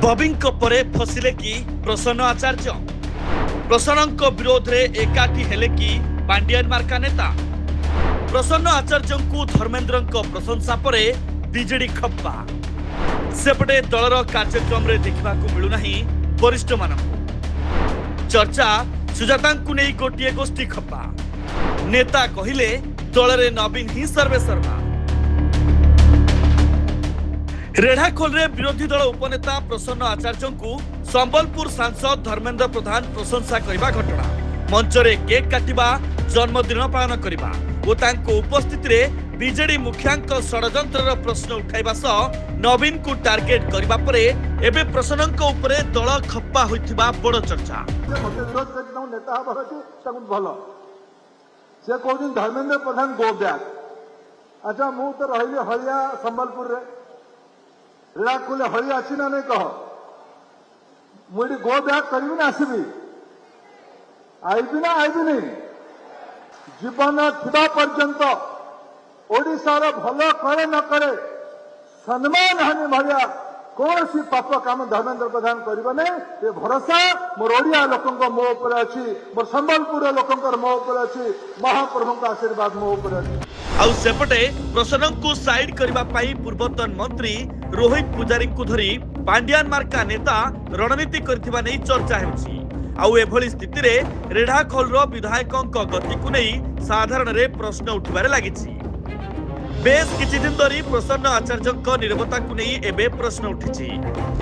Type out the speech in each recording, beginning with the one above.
बबिंको परे फसिले कि प्रसन्न आचार्य प्रसन्नଙ୍କ विरोधरे एकाठी हेले कि पांडियन मार्का नेता प्रसन्न आचार्य को धर्मेंद्रଙ୍କ प्रशंसा परे बीजेडी खप्पा सेपटे दलर कार्यक्रम रे देखा मिलू ना वरिष्ठ मानक चर्चा सुजाता नहीं गोटे गोष्ठी खप्पा नेता कहले दल रे नवीन ही सर्वे सर्वा रेढ़ाखोल रे विरोधी दल उपनेता प्रसन्न आचार्य को संबलपुर सांसद धर्मेंद्र प्रधान प्रशंसा करने घटना मंच रे केक काटिबा जन्मदिन पालन करने और उपस्थित रे बीजेडी मुखियांक षडयंत्र प्रश्न उठाइबा सह नवीन को टार्गेट करबा परे एबे प्रसन्नଙ୍କ उपरे दल खप्पा होइथिबा बड़ चर्चा से कहते धर्मेंद्र प्रधान गो बैक अच्छा मु तो रही हरिया संबलपुर रे रेढ़ाखोल हरि आसी ना नहीं कह मुझे गो बैक करी ना आसबि आईबी ना आईबी नहीं जीवन थिबा पर्यंत ओडिशार भल करे न करे सम्मान हानि भाया कौन सी पाप काम धर्मेंद्र प्रधान करें ये भरोसा मोर ओडिया लोकों मो उपर अच्छी मोर संबलपुर लोकों मो उपर अच्छी महाप्रभु का आशीर्वाद मो उपर अच्छी आउ सेपटे प्रसन्न को साइड करबा पाई पूर्वतन मंत्री रोहित पुजारी को धरी पांडियान मार्का नेता रणनीति करथिबा नै चर्चा हेउछि आउ एभली स्थिति रे रेढ़ाखोल रो विधायकଙ୍କ गति को नै साधारण रे प्रश्न उठिबारे लागिछि बेस किछि दिन धरी प्रसन्न आचार्यଙ୍କ निरवता को नै एबे प्रश्न उठिछि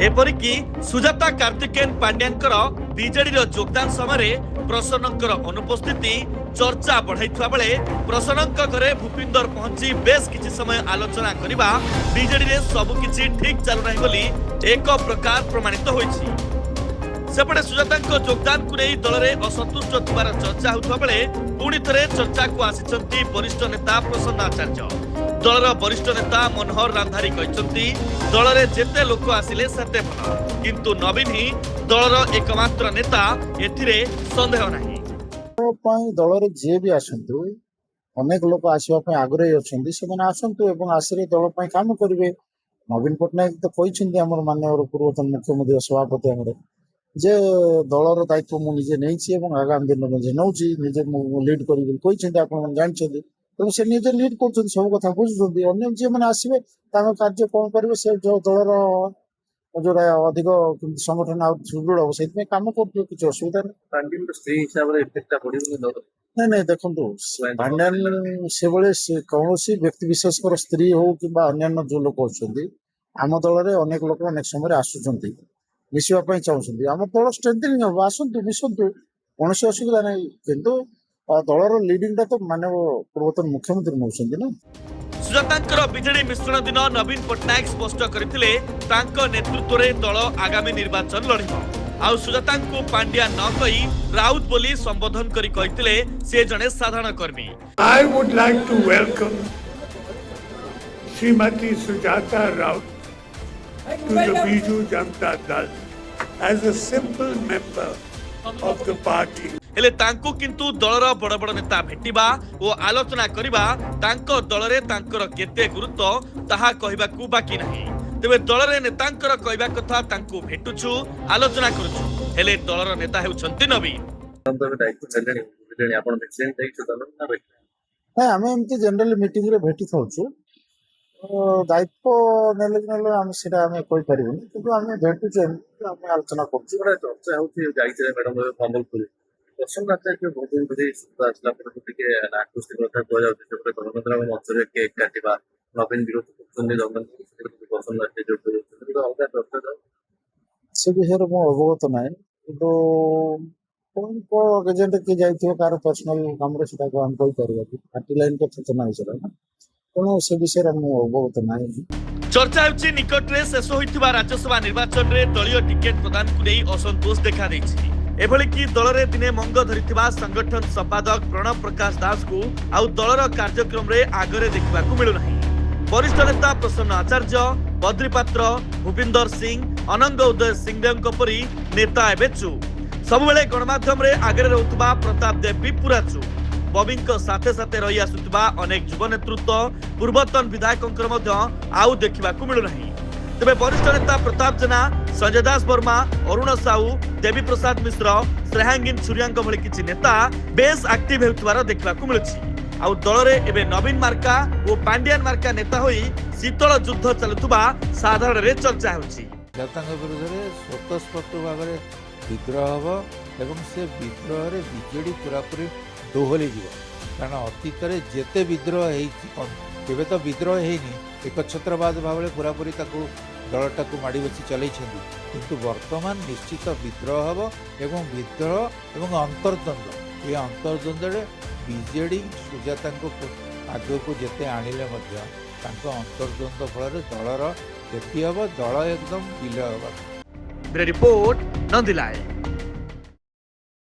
एपरिकी सुजाता कार्तिकेयन पांड्यानकर बीजेडी रो योगदान समय प्रसन्नଙ୍କର अनुपस्थिति चर्चा बढ़ाइथुआ बेले प्रसन्नଙ୍କ घरे भूपिंदर पहुंची बेस किछि समय आलोचना करिबा बीजेडी रे सब किछि ठीक चालु नाही बोली एक प्रकार प्रमाणित होइछि सेपटे सुजाताଙ୍କ योगदान को नहीं दल में असंतुष्ट थिबार चर्चा होउथुआ बेले पुणी थरे चर्चा को आसिछंती वरिष्ठ नेता प्रसन्न आचार्य दलर वरिष्ठ नेता मनोहर रांधारी कहते दल में जेते लोक आसिले सेते भल किंतु नवीन ही दलर एकमात्र नेता एथिरे संदेह नहीं दल रे जे भी आसंतु अनेक लोक आसवा आग्रही अच्छा से आसतु आसरे दल काम करेंगे नवीन पट्टनायक तो कहते आम माननीय पूर्वतन मुख्यमंत्री सभापति आम जे दलर दायित्व मुझे नहीं आगामी दिन में नौची निजे लीड कर जानते तेणु से निजे लीड कर सब कथा बुझुंट अन्य जी मैंने आसवे कार्य कौन करेंगे से दलर जो अधिक संगठन सुदृढ़ हम से कम कर किसी असुविधा नहीं नहीं देखो पांड्यान से कौन व्यक्ति विशेष स्त्री हो कि अन्य जो लोक अच्छा आम दल में अनेक लोक अनेक समय आसुँच मिसवाई चाहते आम दल स्ट्रेंथनिंग हम आसतु मिशंतु कौन असुविधा ना किंतु दलर लीडिंग तो मानव पूर्वतन मुख्यमंत्री नौकरी ना सुजातांकर बीजेडी मिश्रण दिन नवीन पट्टनायक स्पष्ट करथिले तांको नेतृत्व रे दल आगामी निर्वाचन लड़िबो आउ सुजाता को पांड्या न कही राउत बोली संबोधन करी कहिथिले से जने साधारण कर्मी I would like to welcome Srimati Sujata Raut to the Biju Janata Dal as a simple member of the party. हेले तांको किंतु दलर बड़ बड़ नेता भेटिबा और आलोचना करिबा तांको दल रे तांकर केते गुरुत्व ताहा कहिबाकू बाकी नाही तेबे दल रे नेतांकर कहिबा कथा तांको भेटुछु आलोचना करूछु हेले दलर नेता हेउछंती नवीन आम एमती जनरल मीटिंग रे भेटी थाउछु दायित्व नेले आम सेटा आम कहि परिबुनी किंतु आम भेटुछु आम आलोचना करछु चर्चा होती जाइते मैडम संबलपुर प्रसन्न आचार्य बहुत बड़ी आसला आकृष्टि कथा कह धर्मेंद्र मंच केक काटा नवीन विरोध प्रसन्न आचार्य अलग चर्चा से विषय में अवगत ना कि कौन कौन एजेंट किए जाइए कार पर्सनाल कम हम कहीपर पार्टी लाइन कथा तो ना ना तेणु से विषय में अवगत ना चर्चा होछि निकट रे शेष होइथिबा राज्यसभा निर्वाचन रे दलीय टिकेट प्रदान को नै असंतोष देखा दैछि एभली कि दल रे दिने मंग धरिथिबा संगठन संपादक प्रणव प्रकाश दास को आउ दलर कार्यक्रम रे आगरे देखिबाकू मिलु नाही वरिष्ठ नेता प्रसन्न आचार्य बद्री पात्र भूपिंदर सिंह अनंग उदय सिंह परी नेता एबे चुप सबुबेले गणमाध्यम रे आगरे रहउतबा प्रताप देव भी पूरा चुप बबिंक साथे साथे रही आसुतबा अनेक युव नेतृत्व पूर्वतन विधायकंकर मध्य आउ देखिबाकू मिलु नाही तेबे वरिष्ठ नेता प्रताप जेना, संजय दास वर्मा, अरुण साहू, देवी प्रसाद मिश्र, श्रेयांगिन सूर्यांक भली किछि नेता बेस एक्टिव हेउथिबार देखबाकू मिलुछि। आउ दलरे एबे नवीन मार्का और पांड्यान मार्का नेता होई शीतल युद्ध चलुथुबा साधारण रे चर्चा हेउछि। सुजाताଙ୍କ ବିରୁଦ୍ଧରେ ସ୍ୱତଃସ୍ଫୂର୍ତ୍ତ ଭାବରେ ବିଦ୍ରୋହ ହେବ ଏବଂ ସେ ବିଦ୍ରୋହରେ ବିଜେଡି ପୁରାପୁରି ଦୋହଲି ଯିବ। କାରଣ ଅତୀତରେ ଯେତେ ବିଦ୍ରୋହ ହେଇଛି, କେବେ ତ ବିଦ୍ରୋହ ହେଇନି, ଏକଛତ୍ରବାଦ ଭାବରେ ପୁରାପୁରି ତାକୁ ଦଳଟାକୁ ମାଡ଼ି ବସି ଚଲେଇଛନ୍ତି। କିନ୍ତୁ ବର୍ତ୍ତମାନ ନିଶ୍ଚିତ ବିଦ୍ରୋହ ହେବ ଏବଂ ବିଦ୍ରୋହ ଏବଂ ଅନ୍ତର୍ଦ୍ୱନ୍ଦ୍ୱ, ଏ ଅନ୍ତର୍ଦ୍ୱନ୍ଦ୍ୱରେ ବିଜେଡି ସୁଜାତାଙ୍କୁ ଆଗକୁ ଯେତେ ଆଣିଲେ ମଧ୍ୟ ତାଙ୍କ ଅନ୍ତର୍ଦ୍ୱନ୍ଦ୍ୱ ଫଳରେ ଦଳର କ୍ଷତି ହେବ, ଦଳ ଏକଦମ ବିଲୟ ହେବ। ରିପୋର୍ଟ ନନ୍ଦିଲାଏ।